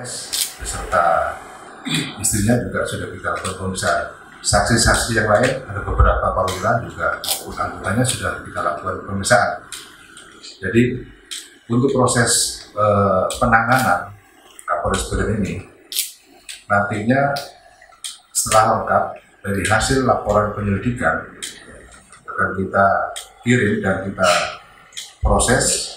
Kapolres beserta istrinya juga sudah kita lakukan pemeriksaan. Saksi-saksi yang lain ada beberapa perwira juga maupun anggotanya sudah kita lakukan pemeriksaan. Jadi untuk proses penanganan Kapolres Biren ini nantinya setelah lengkap dari hasil laporan penyelidikan akan kita kirim dan kita proses.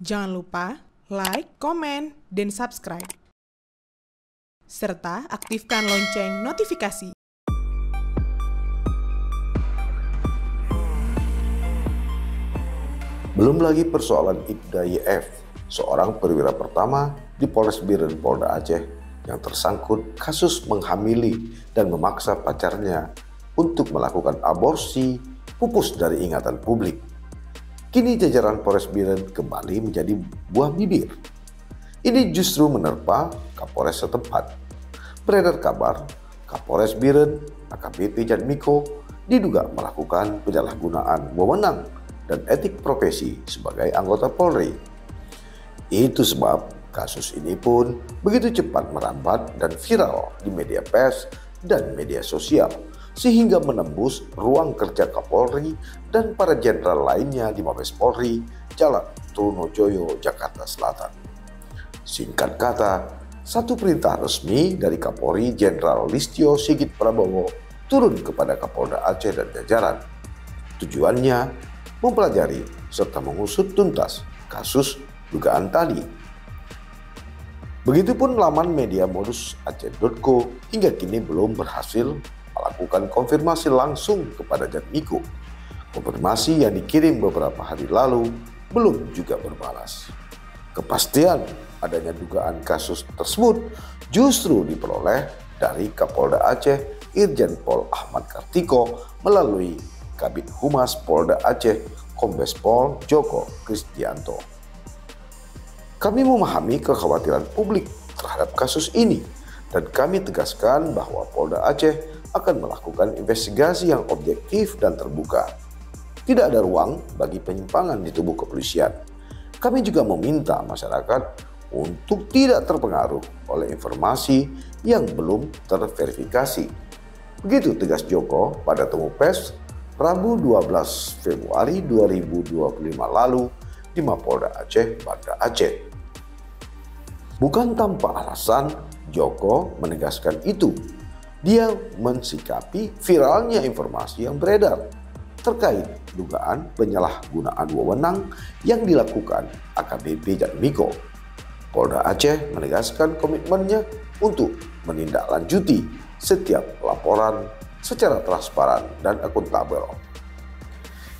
Jangan lupa like, komen, dan subscribe. Serta aktifkan lonceng notifikasi. Belum lagi persoalan Ibda YF, seorang perwira pertama di Polres Biren Polda Aceh yang tersangkut kasus menghamili dan memaksa pacarnya untuk melakukan aborsi pupus dari ingatan publik. Kini jajaran Polres Biren kembali menjadi buah bibir. Ini justru menerpa Kapolres setempat. Beredar kabar, Kapolres Biren, AKBP Jatmiko diduga melakukan penyalahgunaan wewenang dan etik profesi sebagai anggota Polri. Itu sebab kasus ini pun begitu cepat merambat dan viral di media pers dan media sosial, sehingga menembus ruang kerja Kapolri dan para jenderal lainnya di Mabes Polri, Jalan Trunojoyo, Jakarta Selatan. Singkat kata, satu perintah resmi dari Kapolri Jenderal Listio Sigit Prabowo turun kepada Kapolda Aceh dan jajaran. Tujuannya mempelajari serta mengusut tuntas kasus dugaan tadi. Begitupun laman media modus aceh.co hingga kini belum berhasil melakukan konfirmasi langsung kepada Jatmiko. Konfirmasi yang dikirim beberapa hari lalu belum juga berbalas. Kepastian adanya dugaan kasus tersebut justru diperoleh dari Kapolda Aceh Irjen Pol Ahmad Kartiko melalui Kabid Humas Polda Aceh Kombes Pol Joko Kristianto. Kami memahami kekhawatiran publik terhadap kasus ini dan kami tegaskan bahwa Polda Aceh akan melakukan investigasi yang objektif dan terbuka. Tidak ada ruang bagi penyimpangan di tubuh kepolisian. Kami juga meminta masyarakat untuk tidak terpengaruh oleh informasi yang belum terverifikasi. Begitu tegas Joko pada temu pers Rabu 12 Februari 2025 lalu di Mapolda Aceh, Banda Aceh. Bukan tanpa alasan Joko menegaskan itu. Dia mensikapi viralnya informasi yang beredar terkait dugaan penyalahgunaan wewenang yang dilakukan AKBP Jatmiko. Polda Aceh menegaskan komitmennya untuk menindaklanjuti setiap laporan secara transparan dan akuntabel.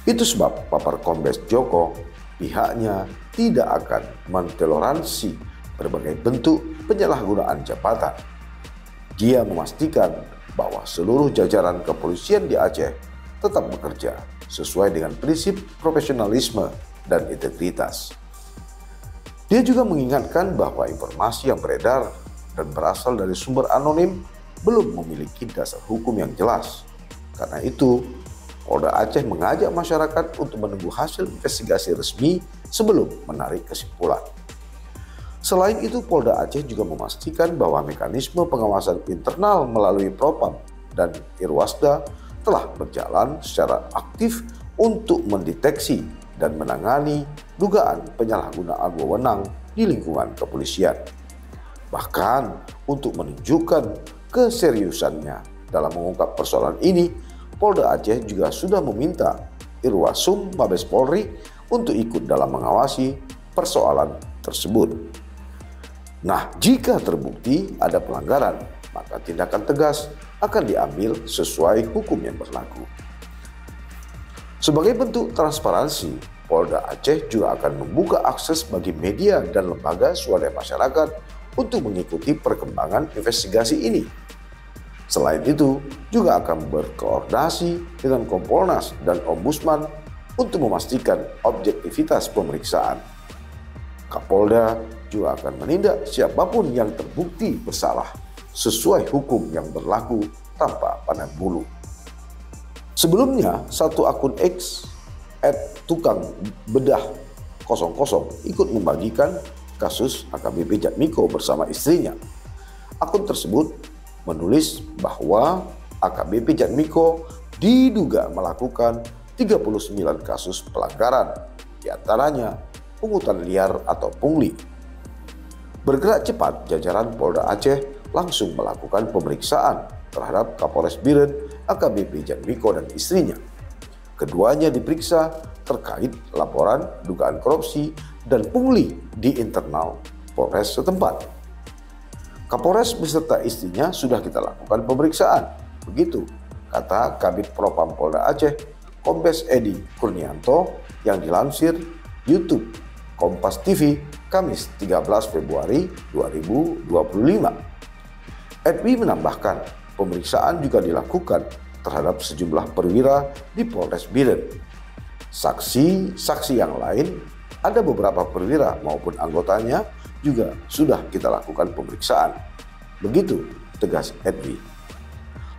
Itu sebab papar Kombes Joko, pihaknya tidak akan mentoleransi berbagai bentuk penyalahgunaan jabatan. Dia memastikan bahwa seluruh jajaran kepolisian di Aceh tetap bekerja sesuai dengan prinsip profesionalisme dan integritas. Dia juga mengingatkan bahwa informasi yang beredar dan berasal dari sumber anonim belum memiliki dasar hukum yang jelas. Karena itu, Polda Aceh mengajak masyarakat untuk menunggu hasil investigasi resmi sebelum menarik kesimpulan. Selain itu, Polda Aceh juga memastikan bahwa mekanisme pengawasan internal melalui Propam dan Irwasda telah berjalan secara aktif untuk mendeteksi dan menangani dugaan penyalahgunaan wewenang di lingkungan kepolisian. Bahkan untuk menunjukkan keseriusannya dalam mengungkap persoalan ini, Polda Aceh juga sudah meminta Irwasum Mabes Polri untuk ikut dalam mengawasi persoalan tersebut. Nah, jika terbukti ada pelanggaran, maka tindakan tegas akan diambil sesuai hukum yang berlaku. Sebagai bentuk transparansi, Polda Aceh juga akan membuka akses bagi media dan lembaga swadaya masyarakat untuk mengikuti perkembangan investigasi ini. Selain itu, juga akan berkoordinasi dengan Kompolnas dan Ombudsman untuk memastikan objektivitas pemeriksaan. Kapolda juga akan menindak siapapun yang terbukti bersalah sesuai hukum yang berlaku tanpa pandang bulu. Sebelumnya, satu akun X @tukangbedah00 ikut membagikan kasus AKBP Jatmiko bersama istrinya. Akun tersebut menulis bahwa AKBP Jatmiko diduga melakukan 39 kasus pelanggaran, diantaranya pungutan liar atau pungli. Bergerak cepat, jajaran Polda Aceh langsung melakukan pemeriksaan terhadap Kapolres Biren AKBP Jatmiko dan istrinya. Keduanya diperiksa terkait laporan dugaan korupsi dan pungli di internal Polres setempat. Kapolres beserta istrinya sudah kita lakukan pemeriksaan. Begitu kata Kabid Propam Polda Aceh, Kombes Edi Kurnianto, yang dilansir YouTube Kompas TV Kamis 13 Februari 2025. Edwi menambahkan, pemeriksaan juga dilakukan terhadap sejumlah perwira di Polres Biren. Saksi-saksi yang lain, ada beberapa perwira maupun anggotanya juga sudah kita lakukan pemeriksaan. Begitu tegas Edwi.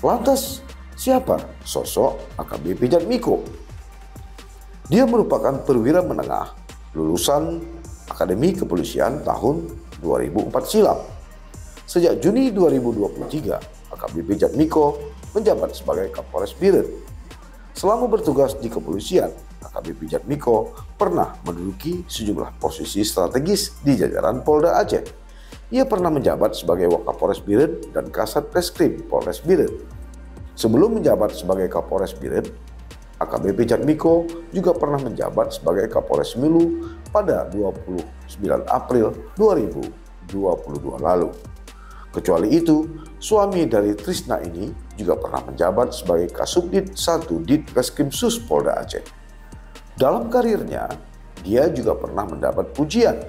Lantas, siapa sosok AKBP Jatmiko? Dia merupakan perwira menengah lulusan Akademi Kepolisian tahun 2004 silam. Sejak Juni 2023, AKBP Jatmiko menjabat sebagai Kapolres Biren. Selama bertugas di kepolisian, AKBP Jatmiko pernah menduduki sejumlah posisi strategis di jajaran Polda Aceh. Ia pernah menjabat sebagai Wakapolres Biren dan Kasat Reskrim Polres Biren. Sebelum menjabat sebagai Kapolres Biren, AKBP Jatmiko juga pernah menjabat sebagai Kapolres Milu pada 29 April 2022 lalu. Kecuali itu, suami dari Trisna ini juga pernah menjabat sebagai Kasubdit 1 Ditreskrimsus Polda Aceh. Dalam karirnya, dia juga pernah mendapat pujian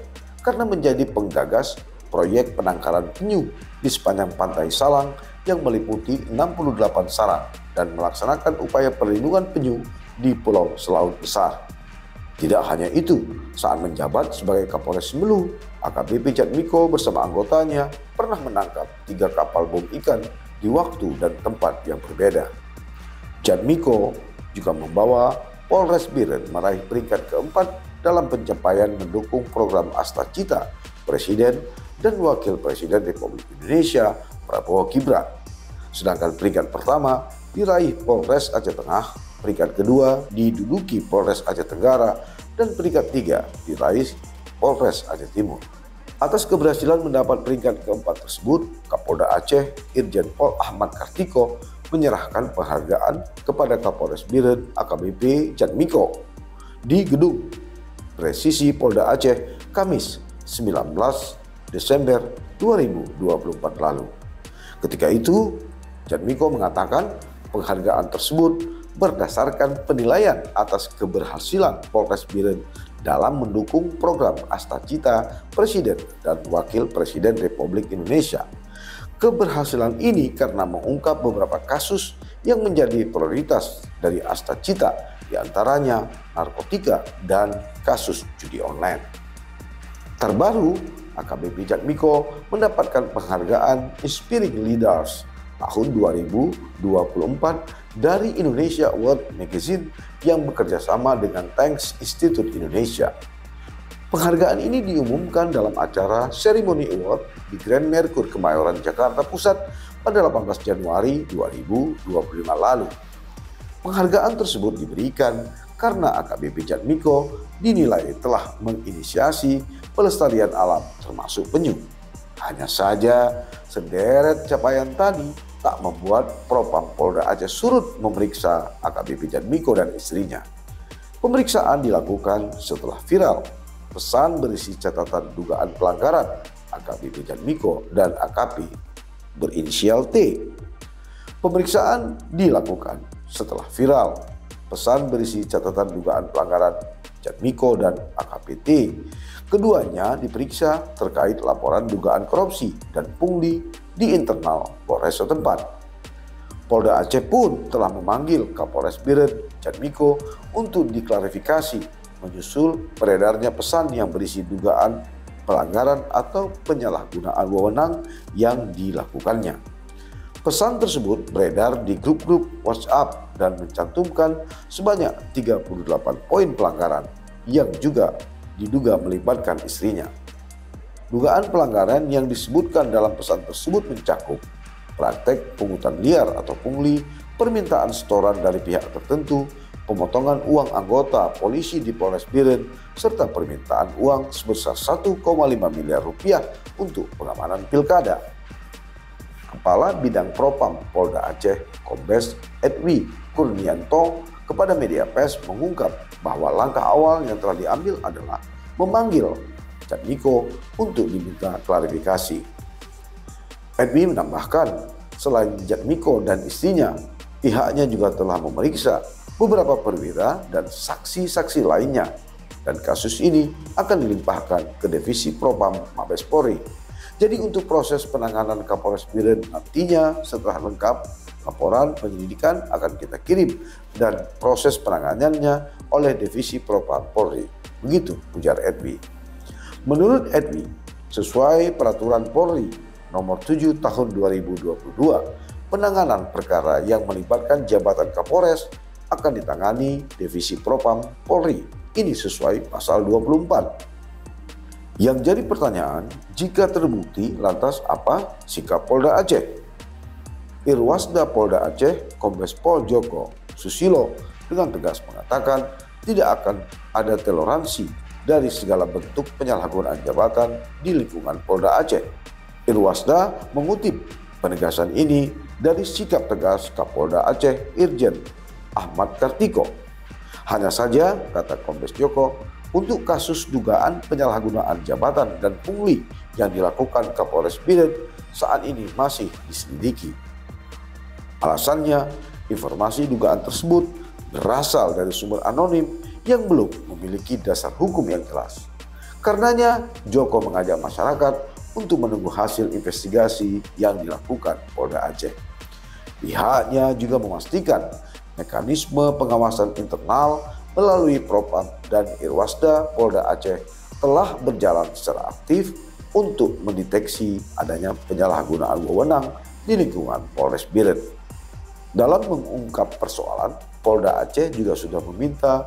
karena menjadi penggagas proyek penangkaran penyu di sepanjang pantai Salang yang meliputi 68 sarang dan melaksanakan upaya perlindungan penyu di Pulau Selaut Besar. Tidak hanya itu, saat menjabat sebagai Kapolres Melu, AKBP Jatmiko bersama anggotanya pernah menangkap 3 kapal bom ikan di waktu dan tempat yang berbeda. Jatmiko juga membawa Polres Biren meraih peringkat keempat dalam pencapaian mendukung program Astacita Presiden dan Wakil Presiden Republik Indonesia Prabowo Gibran. Sedangkan peringkat pertama diraih Polres Aceh Tengah, peringkat kedua diduduki Polres Aceh Tenggara, dan peringkat 3 diraih Polres Aceh Timur. Atas keberhasilan mendapat peringkat keempat tersebut, Kapolda Aceh Irjen Pol Ahmad Kartiko menyerahkan penghargaan kepada Kapolres Biren AKBP Jatmiko di Gedung Presisi Polda Aceh Kamis 19 Desember 2024 lalu. Ketika itu, Jatmiko mengatakan penghargaan tersebut berdasarkan penilaian atas keberhasilan Polres Biren dalam mendukung program Astacita Presiden dan Wakil Presiden Republik Indonesia. Keberhasilan ini karena mengungkap beberapa kasus yang menjadi prioritas dari Astacita, diantaranya narkotika dan kasus judi online. Terbaru, AKBP Jatmiko mendapatkan penghargaan Inspiring Leaders tahun 2024 dari Indonesia World Magazine yang bekerja sama dengan Thanks Institute Indonesia. Penghargaan ini diumumkan dalam acara Ceremony Award di Grand Mercure Kemayoran, Jakarta Pusat pada 18 Januari 2025 lalu. Penghargaan tersebut diberikan karena AKBP Jatmiko dinilai telah menginisiasi pelestarian alam termasuk penyu. Hanya saja sederet capaian tadi tak membuat Propam Polda Aceh surut memeriksa AKBP Jatmiko dan istrinya. Pemeriksaan dilakukan setelah viral pesan berisi catatan dugaan pelanggaran AKBP Jatmiko dan AKP berinisial T. Pemeriksaan dilakukan setelah viral pesan berisi catatan dugaan pelanggaran Jatmiko dan AKP T. Keduanya diperiksa terkait laporan dugaan korupsi dan pungli di internal Polres setempat. Polda Aceh pun telah memanggil Kapolres Biren, Jatmiko, untuk diklarifikasi menyusul beredarnya pesan yang berisi dugaan pelanggaran atau penyalahgunaan wewenang yang dilakukannya. Pesan tersebut beredar di grup-grup WhatsApp dan mencantumkan sebanyak 38 poin pelanggaran yang juga diduga melibatkan istrinya. Dugaan pelanggaran yang disebutkan dalam pesan tersebut mencakup praktek pungutan liar atau pungli, permintaan setoran dari pihak tertentu, pemotongan uang anggota polisi di Polres Biren, serta permintaan uang sebesar 1,5 miliar rupiah untuk pengamanan pilkada. Kepala Bidang Propam Polda Aceh, Kombes Edwi Kurnianto, kepada media pers mengungkap bahwa langkah awal yang telah diambil adalah memanggil Jatmiko untuk diminta klarifikasi. Edwi menambahkan, selain Jatmiko dan istrinya, pihaknya juga telah memeriksa beberapa perwira dan saksi-saksi lainnya, dan kasus ini akan dilimpahkan ke Divisi Propam Mabes Polri. Jadi untuk proses penanganan Kapolres Biren nantinya setelah lengkap, laporan penyelidikan akan kita kirim dan proses penanganannya oleh Divisi Propam Polri. Begitu ujar Edwi. Menurut Edwi, sesuai peraturan Polri Nomor 7 Tahun 2022, penanganan perkara yang melibatkan jabatan Kapolres akan ditangani Divisi Propam Polri. Ini sesuai pasal 24. Yang jadi pertanyaan, jika terbukti lantas apa sikap Polda Aceh? Irwasda Polda Aceh, Kombes Pol Joko Susilo dengan tegas mengatakan tidak akan ada toleransi dari segala bentuk penyalahgunaan jabatan di lingkungan Polda Aceh. Irwasda mengutip penegasan ini dari sikap tegas Kapolda Aceh Irjen Ahmad Kartiko. Hanya saja, kata Kombes Joko, untuk kasus dugaan penyalahgunaan jabatan dan pungli yang dilakukan Kapolres Biren saat ini masih diselidiki. Alasannya, informasi dugaan tersebut berasal dari sumber anonim yang belum memiliki dasar hukum yang jelas. Karenanya, Joko mengajak masyarakat untuk menunggu hasil investigasi yang dilakukan Polda Aceh. Pihaknya juga memastikan mekanisme pengawasan internal melalui Propam dan Irwasda Polda Aceh telah berjalan secara aktif untuk mendeteksi adanya penyalahgunaan wewenang di lingkungan Polres Biren. Dalam mengungkap persoalan, Polda Aceh juga sudah meminta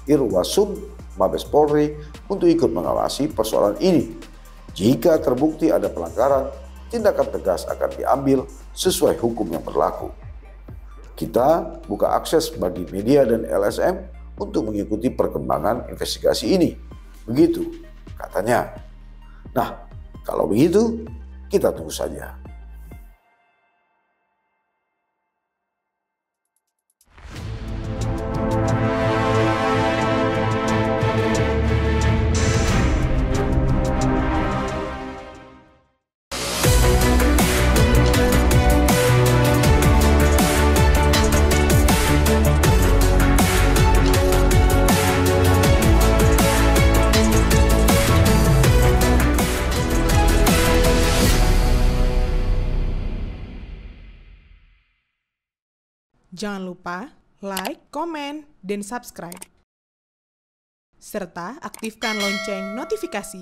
Irwasum Mabes Polri untuk ikut mengawasi persoalan ini. Jika terbukti ada pelanggaran, tindakan tegas akan diambil sesuai hukum yang berlaku. Kita buka akses bagi media dan LSM untuk mengikuti perkembangan investigasi ini. Begitu katanya. Nah, kalau begitu, kita tunggu saja. Jangan lupa like, komen, dan subscribe. Serta aktifkan lonceng notifikasi.